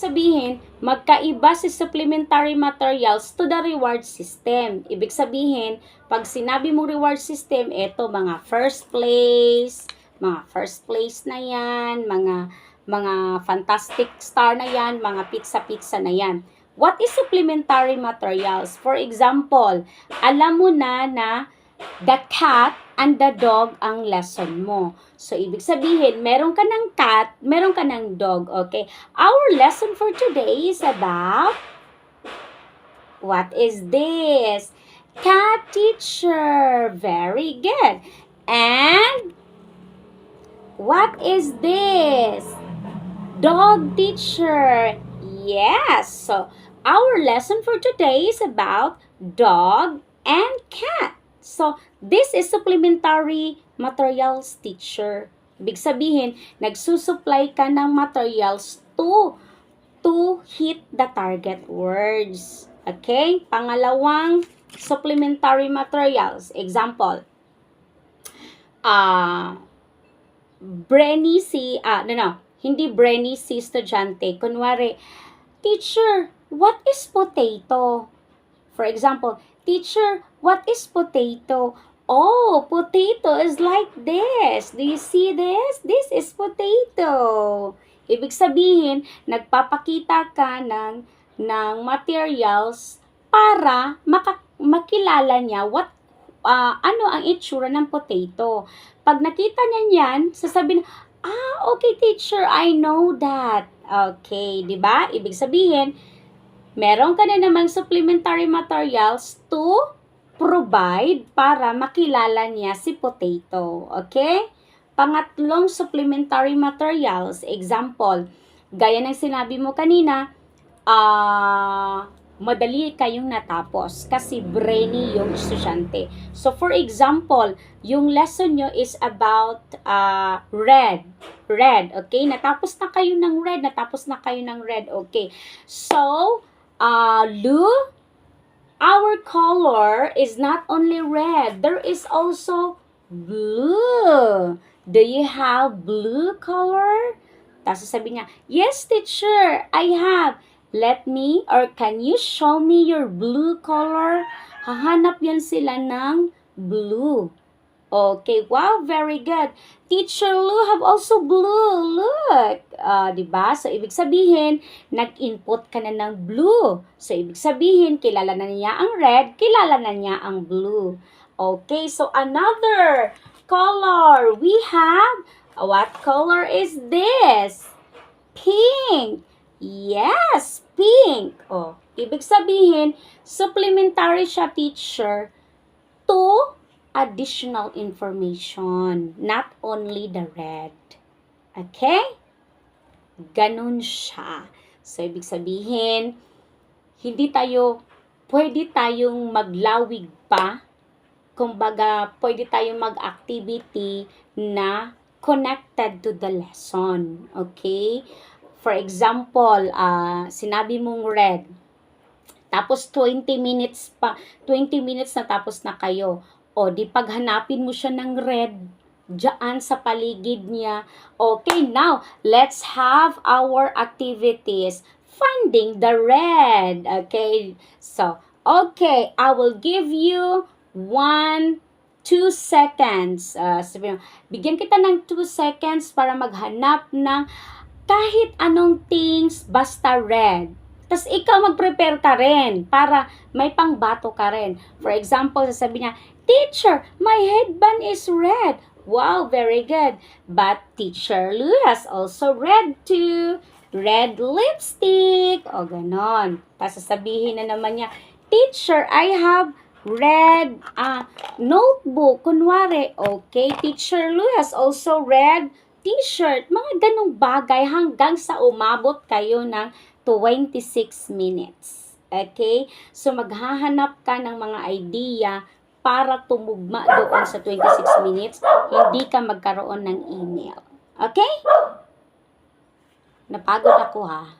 sabihin, magkaiba si supplementary materials to the reward system. Ibig sabihin, pag sinabi mong reward system, ito mga first place na yan, mga fantastic star na yan, mga pizza na yan. What is supplementary materials? For example, alam mo na the cat and the dog ang lesson mo. So, ibig sabihin, meron ka ng cat, meron ka ng dog, okay? Our lesson for today is about, what is this? Cat teacher. Very good. And, what is this? Dog teacher. Yes. So, our lesson for today is about dog and cat. So, this is supplementary materials teacher. Ibig sabihin, nagsusupply ka ng materials to hit the target words. Okay? Pangalawang supplementary materials. Example, hindi brainy si estudyante. Kunwari, teacher, what is potato? For example, teacher, what is potato? Oh, potato is like this. Do you see this? This is potato. Ibig sabihin, nagpapakita ka ng materials para makilala niya ano ang itsura ng potato. Pag nakita niya yan, sasabihin, okay teacher, I know that. Okay, di ba? Ibig sabihin, meron ka na namang supplementary materials to provide para makilala niya si potato. Okay? Pangatlong supplementary materials, example, gaya ng sinabi mo kanina, madali kayong natapos kasi brainy yung estudyante. So, for example, yung lesson nyo is about red. Okay? Natapos na kayo ng red. Okay. So, Lu, our color is not only red. There is also blue. Do you have blue color? Tapos sabi niya, yes teacher, I have. Let me or can you show me your blue color? Hahanap yan sila ng blue. Okay, wow, very good. Teacher Lu have also blue. Look. Diba? So, ibig sabihin, nag-input ka na ng blue. So, ibig sabihin, kilala na niya ang red, kilala na niya ang blue. Okay, so another color. We have, what color is this? Pink. Yes, pink. Oh, ibig sabihin, supplementary siya, teacher, to additional information, not only the red. Okay? Ganun siya. So, ibig sabihin, pwede tayong maglawig pa. Kumbaga, pwede tayong mag-activity na connected to the lesson. Okay? For example, sinabi mong red. Tapos 20 minutes na tapos na kayo. O, di paghanapin mo siya ng red dyan sa paligid niya. Okay, now, let's have our activities. Finding the red. Okay, so, okay, I will give you 2 seconds. Bigyan kita ng 2 seconds para maghanap ng kahit anong things basta red. Tapos ikaw mag-prepare ka rin para may pangbato ka rin. For example, sasabihin niya, teacher, my headband is red. Wow, very good. But teacher Lu has also red too. Red lipstick. O, ganon. Tapos sasabihin na naman niya, teacher, I have red notebook. Kunwari, okay, teacher Lu has also red t-shirt. Mga ganong bagay hanggang sa umabot kayo ng 26 minutes. Okay? So, maghahanap ka ng mga idea para tumugma doon sa 26 minutes. Hindi ka magkaroon ng email. Okay? Napagod ako ha.